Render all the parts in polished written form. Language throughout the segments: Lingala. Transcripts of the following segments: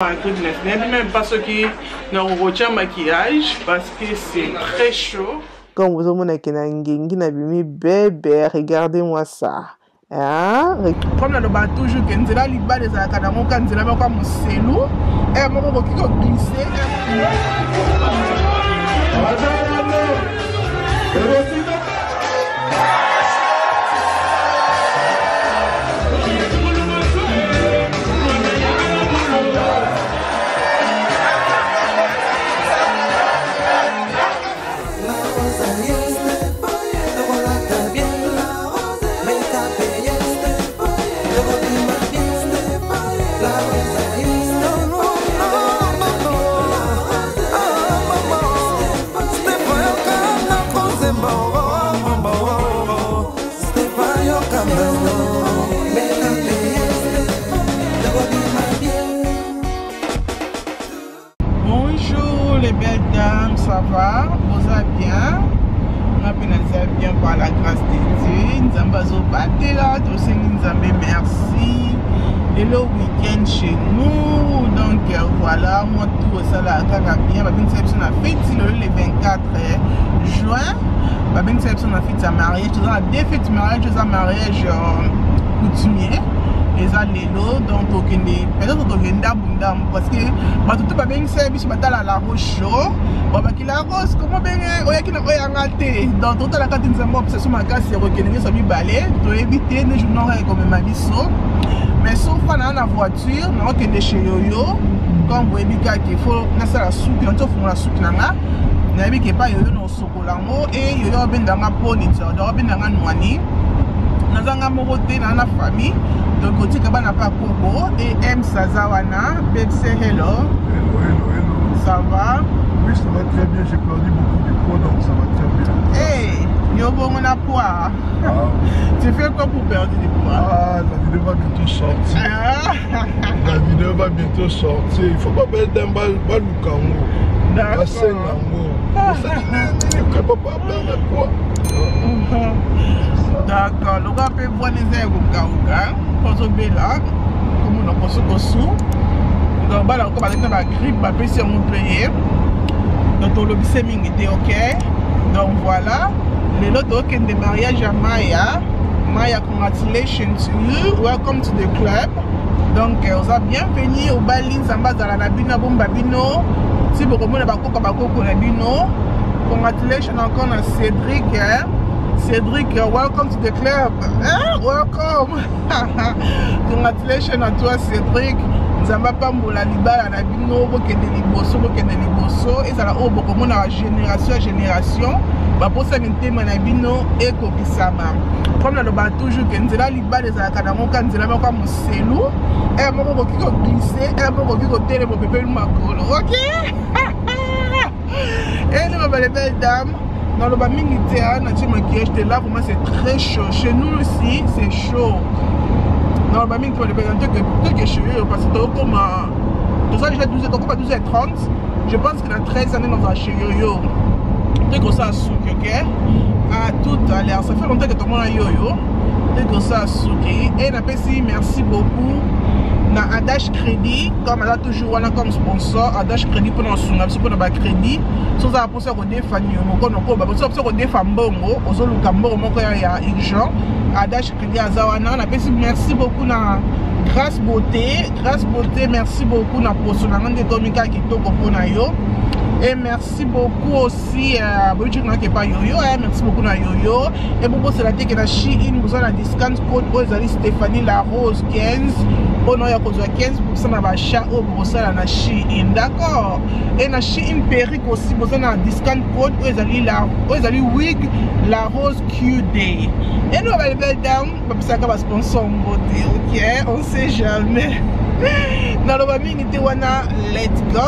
Je n'aime même pas ceux qui ne retiennent maquillage parce que c'est très chaud. Comme vous avez vu, bébé, regardez-moi ça. Hein? Comme on a toujours dit, on a les bas des académies, on a les bas comme celou, et on a glissé. Ça va, vous allez bien, on a pénalisé bien par la grâce de Dieu. Nous avons battu là, tous merci. Et le week-end chez nous, donc voilà, moi tout ça là, bien. Ma bonne sélection a fait le 24 juin. Ma bonne sélection a fait sa mariage, tout ça, deux fêtes mariage, tout ça mariage coutumier. Et ça l'élo donc aucun des peut-être aucun d'abondant parce que ma tout pas bien service matin la roche chaud bon bah qui la rose comment bien oya qui n'a pas ngate donc toute la carte nous avons obsession ma casse c'est reconnaître ça mi balai to éviter les jours non comme ma biso mais sauf dans la voiture non que des chez yoyo comme vous avez qu'il faut na ça la soupe on t'offre la soupe nanga na bi que pas yoyo no sokolango et yoyo ben dans ma politique donc ben dans noani nous avons moté dans la famille donc côté que n'a pas Congo et M Sazawana Betsé hello. Hello. Ça va? Oui, ça va très bien, j'ai perdu beaucoup de poids donc ça va très bien. Hey, yo bon on a poids. Ah. Tu fais quoi pour perdre du poids? Ah, la vidéo va bientôt sortir. La vidéo va bientôt sortir. Il faut pas perdre d'un bal au Congo. D'accord. Je ne peux pas perdre le poids. D'accord, le gars peut voir les airs au Kaouka, pour se là, comme on a posé au sous. Donc, on va avec la grippe, on peut se payer. Donc, on l'a dit, ok. Donc, voilà. Les autres qui ont des mariages à Maya. Maya, congratulations to you. Welcome to the club. Donc, on a bienvenue au Balin, Samba, Zalanabino, Bombabino. Si vous avez un peu de congratulations encore à Cédric. Cédric, welcome to the club. Welcome. Congratulations à toi, Cédric. Nous avons pas la libala na bino boke de liboso et ça la au beaucoup na génération à génération. Ba pour ça ntema na bino et kokisama. Comme na ba toujours que nzela libala za kana mo kan nzela ba kwa muselu et mo ko kiko glisser et mo ko kiko tele mo pepe makolo. OK? Et nous les belles dames. Dans le bas militaire, maquillage de là, pour moi c'est très chaud. Chez nous aussi, c'est chaud. Dans le bas militaire, on peut que chez eux, parce que comme tout ça, j'ai 12h30. Je pense que dans 13 années, on va chez eux. Dès que ça a souki, ok? À tout à l'heure. Ça fait longtemps que tout le monde a yo-yo. Dès que ça a souki. Et merci beaucoup. Na Adash Crédit, comme elle a toujours comme sponsor, Adash Crédit pour notre crédit. Si vous avez pensé au défendre, si vous avez défendre, vous avez urgent. Adash Crédit à Zawana, merci beaucoup na Grâce Beauté, merci beaucoup na Posonanga de Domika qui est au yo. Et merci beaucoup aussi à merci beaucoup à Yoyo. Et beaucoup c'est la tête que la Shein vous a discount code Stéphanie la Rose 15. On a 15% na achat au Bruxelles na Shein, d'accord. Et na Shein Peric aussi vous a discount code la wig la Rose QD. Et nous allons le down parce que ça va sponsor beauté, OK, on sait jamais. Dans le famille let's go.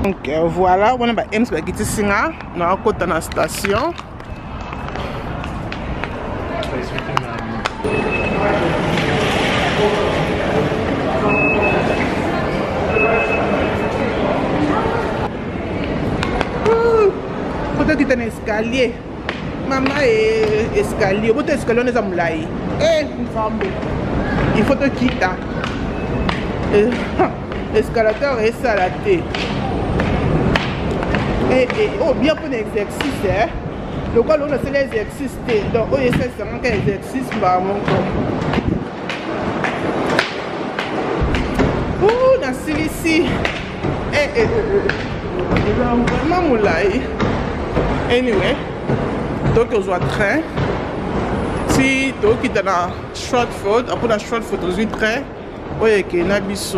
Donc voilà, on a M spaghetti singa na côté na station. Faut que tu aies un escalier. Maman est escalier. Vous êtes escalier, on est à Moulaï. Eh, il faut te quitter. escalator et salaté. Oh, bien pour l'exercice, hein. Le quoi, on a fait l'exercice, donc, oh, il y a 50 exercices, bah, mon corps. Oh, dans celui-ci. Vraiment moulay. Anyway, donc on voit train. Si tu es dans la short foot, après la short foot, on train. Oye qui na biso.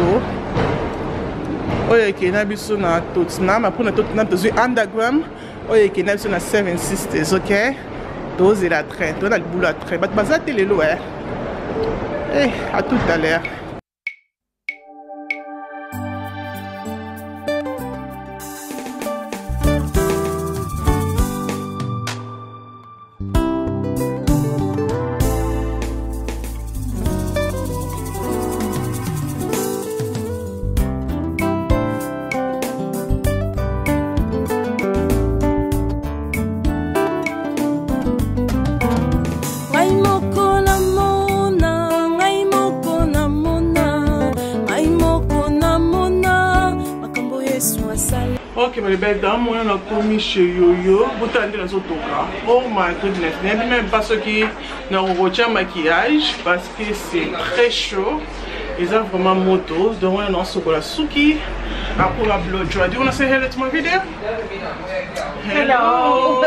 Oye qui na biso na Tottenham, après na Tottenham, tu es underground. Oye qui na biso na Seven Sisters, ok? Tu es la train, tu es dans le boulot à train. Mais tu vas te le louer. À tout à l'heure. Ok, mais les belles dames, on a commis chez Yo-Yo. Vous attendez dans votre cas. Oh my goodness. Il n'y a même pas ceux qui n'ont retient maquillage parce que c'est très chaud. Ils ont vraiment moto. Donc, on a un chocolat souki. Après la blow dry. Do you want to say hello to my video? Hello.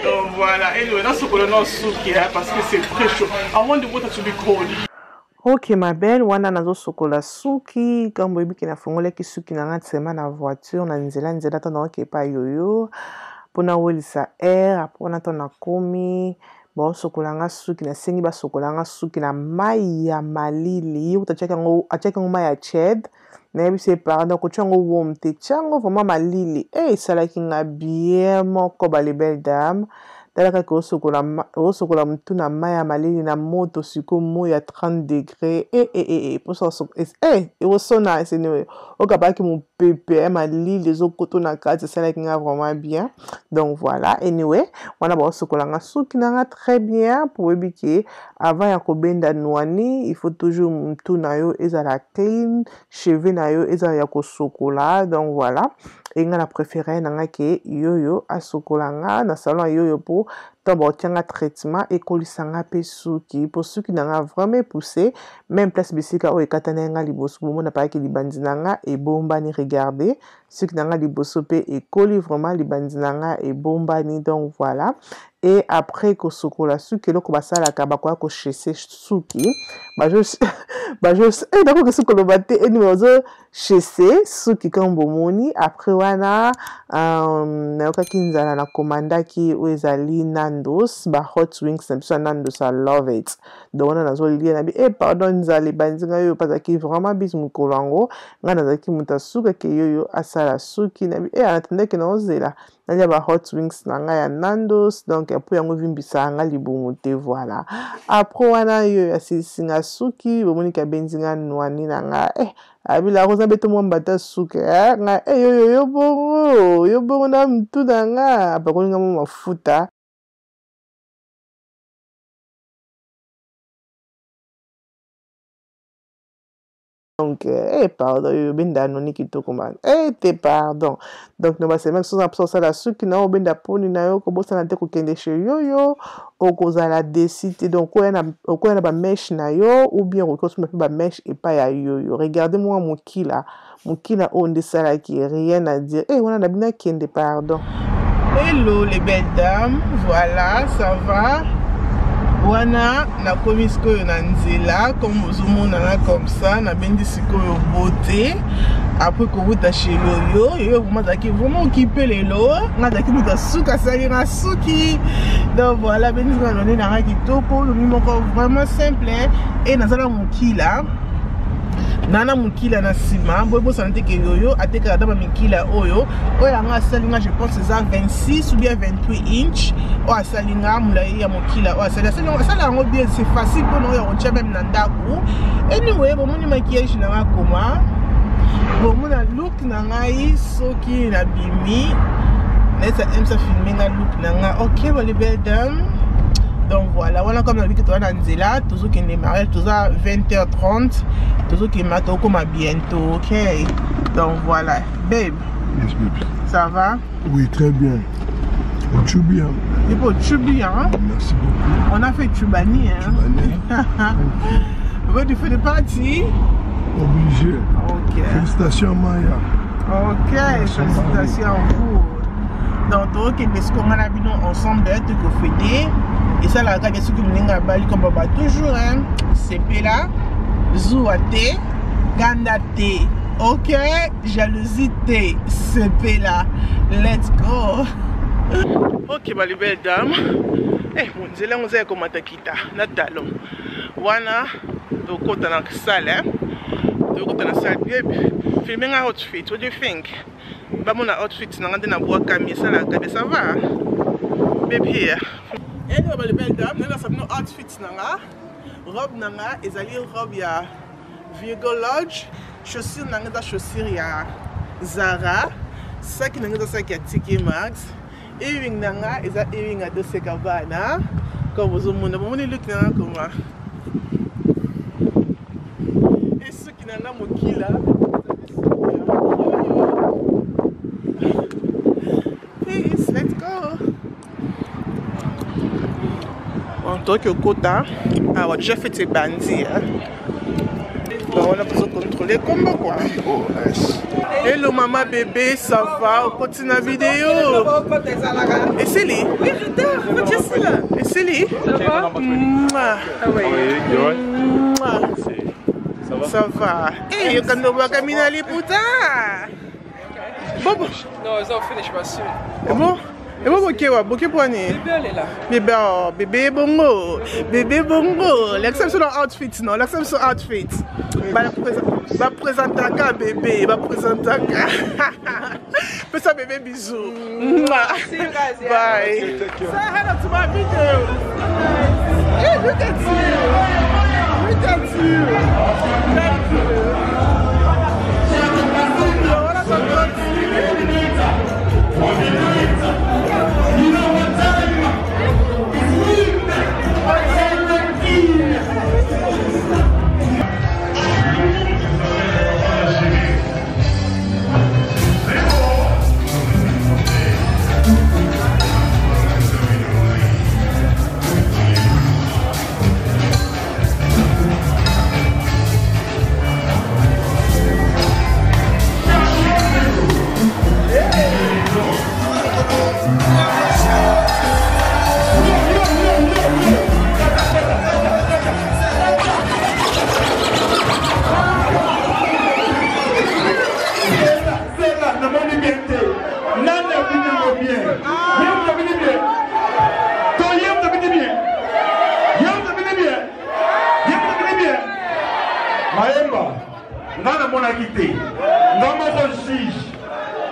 Donc voilà. Anyway, dans ce chocolat souki parce que c'est très chaud. I want the water to be cold. Ok ma belle, wana nazo sokola suki, kambo ebiki na fongole ki suki na nga tsema na voiture na nzela tona ke pa yoyo, pona welisa air, apona tona komi, bon sokola nga suki na sengi ba sokola nga suki na mai ya malili, utacheka ngo mai ya ched, na yebi se pardon ko tchango womte, tchango vraiment malili, sala ki nga bien moko ba les belles dames. Talaka ko sokola mtu na maya malili na moto siko mo ya 30 degrés pour ça it was so nice anyway okabaki mon ppm malili les okoto na kati ça like nga vraiment bien donc voilà anyway wana ba sokola nga suki na nga très bien pour ebiki avant ya kobenda nwani il faut toujours mtu na yo ezala clean cheveux na yo ezala ya ko sokola donc voilà et nga na préféré na nga ke yoyo a sokola nga na salon yoyo pour tombo tianga traitement et kolisanga pe suki pour suki na nga vraiment poussé même place bisika o ekatana nga liboso mo na pa ke libandi na nga e bomba ni regarder suki na nga liboso pe e koli vraiment libandi na nga e bomba ni donc voilà. Et après que sokola suki loko basala ka bakwa ko chesser suki d'accord que sokolo batte et numéro chesser suki kambo moni après wana na yoka kinzala na komanda ki oezali Nandos ba hot wings na biso Nandos I love it donc wana nazo lia na bi pardon nzali banzinga yo pazaki vraiment bis mukolango nga nazaki mutasuka ke yoyo asala suki na bi anatende ke na ozela na ba hot wings na nga ya Nandos donc après yango vimbisa nga libumu te voilà après wana yo asisinga suki bomoni ka benzinga nwani na nga abila roza beto mo mbata suki nga yo bongo na mtu na nga bakoni nga mo mafuta donc pardon benda noni kitoko man pardon donc no base même sans ça la suki na benda poni na yo ko bosana te ko kende chez yoyo okozala décider donc ko na ba mesh na yo ou bien ko so ba mesh et pas ya yoyo regardez-moi mokila on desala qui rien à dire on a bien kende pardon. Hello les belles dames, voilà ça va. Wana na komisko yo na nzela comme ozomona comme ça na bendi sikoyo beauté après ko buta chez yoyo vraiment zaki vraiment occupé lelo nga zaki buta suka sali na suki donc voilà bendi ko none na kitoko le moko vraiment simple et nazala mukila nana mukila na sima bobo santé ke yoyo ateka dama mikila oyo anga salinga je pense ça 26 ou bien 28 inch o asalinga mulai ya mukila o asalinga sala ngo bien c'est facile pour nous on tient même na ndako anyway bomoni maquillage na koma bomona look na ngai soki na bimi nesa emsa filmer na look na nga OK les belles dames Donc voilà, voilà comme on a vu que tu es dans Nzela, toujours qu'il est mariage, toujours à 20h30, toujours qu'il m'a tout comme à bientôt, ok? Donc voilà, babe. Yes, baby. Ça va? Oui, très bien. Tu bien. Il faut tu bien, hein? Merci beaucoup. On a fait Tubani, hein? Tubani. Tu fais des parties? Obligé. Ok. Félicitations, Maya. Ok, félicitations à vous. Donc, ok, parce qu'on a vu ensemble d'être fêter. Et ça, la regarde, ce que nous avons bali comme papa toujours, hein? C'est là, Zouate, Gandate. Ok, jalousie, c'est là. Let's go. Ok, bah, les belles dames. Eh, mon Dieu, là, on sait comment t'as quitté. Natalo. Wana, donc, on a une salle, hein? Donc, on a une salle. Filming un outfit, what do you think? Bah, mon outfit, on a une boîte camille, ça, là, ça va? Baby, here. Et nous, les belles dames, nous avons un outfit, robe, et robe, ya Virgo Lodge, chaussures, chaussures, ya Zara, ça qui est ça qui a Tiki Max. Earring nanga is a earring at the Sekavana. Comme vous avez vu, look nanga comment. Et ce qui nanga mokila. Please, let's go. En tant que quota, alors déjà fait ces bandits. On a besoin de contrôler comment quoi. Oh, nice. Hello maman bébé, ça va? On continue la vidéo. Et c'est lui? Oui, je suis là. Et c'est lui? Ça va? Ah oui. Ça va? Ça va. Et quand on va caminer les putain. Bon. No, it's not finished, but soon. Et bon? Et bon, ok, poignet. Bébé, elle est là. Bébé, oh, bébé bongo. Bébé bongo. L'exception de outfit, non? L'exception de outfit. Va présenter un cas, bébé. Va présenter un cas. Fais ça, bébé, bisous. See you guys, yeah. Bye. Say hello to my video. Hey, look at you. Look at you. Thank you.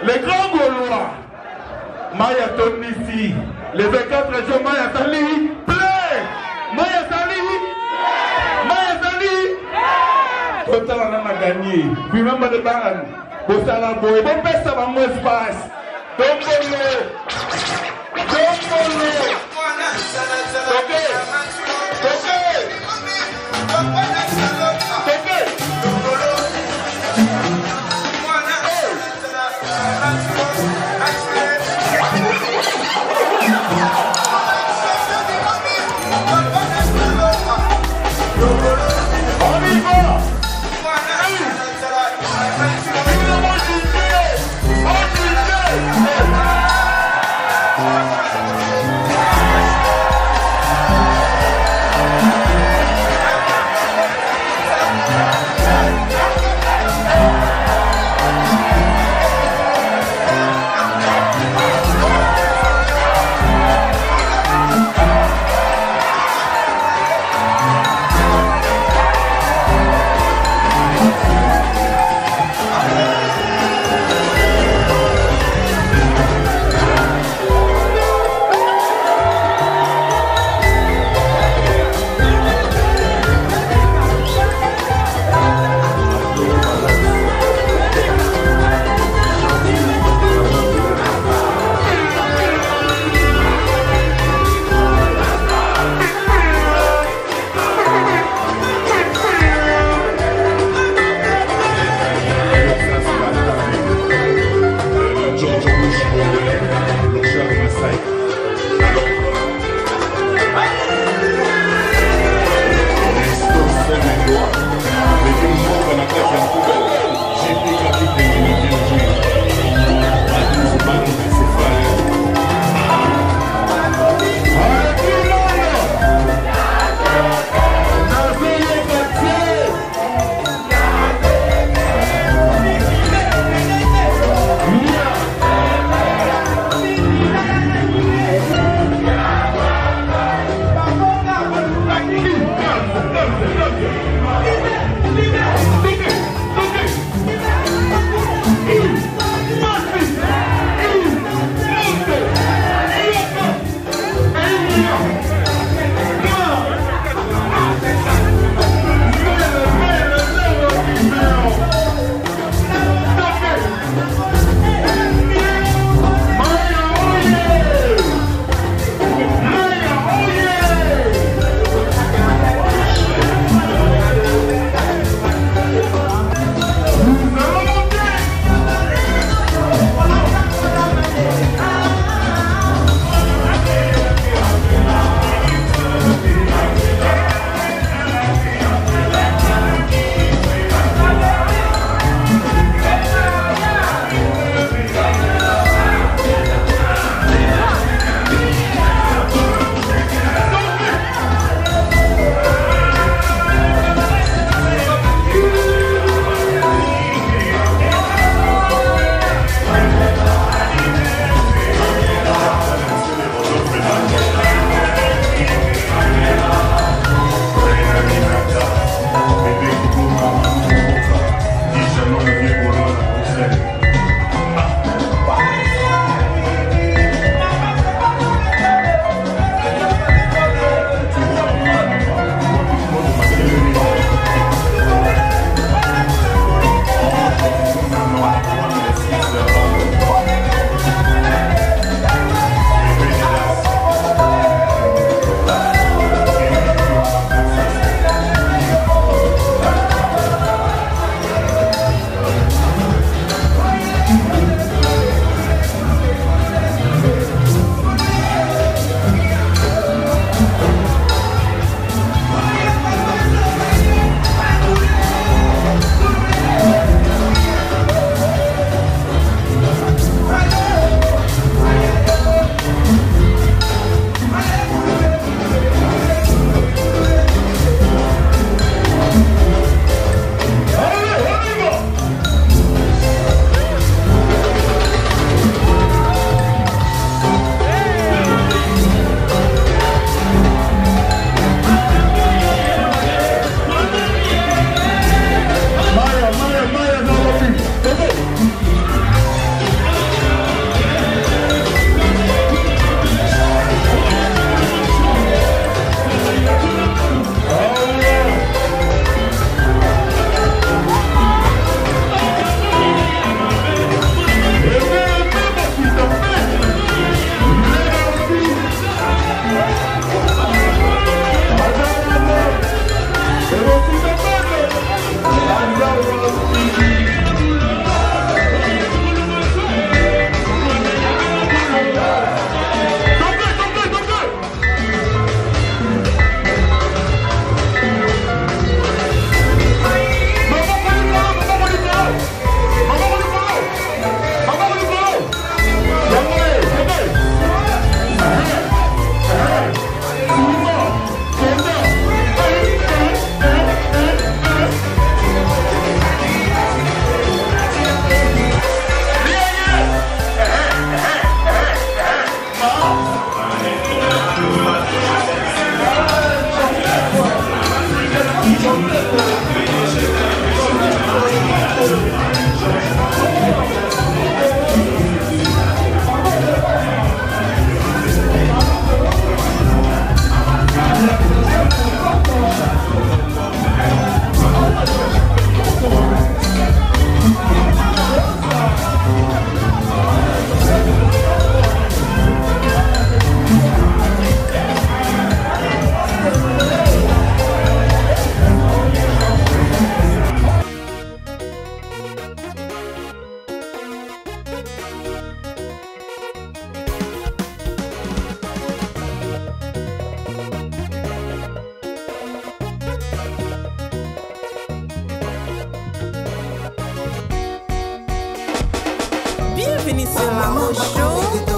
Les grands Gaulois, Maya Tonisi, les 24 régions, Maya Sali, play! Maya Sali! Maya Sali! Total, on a gagné. Remember the band. Bosala Boy, bon pèse ça va mon espace. Donc, finissez la mon show.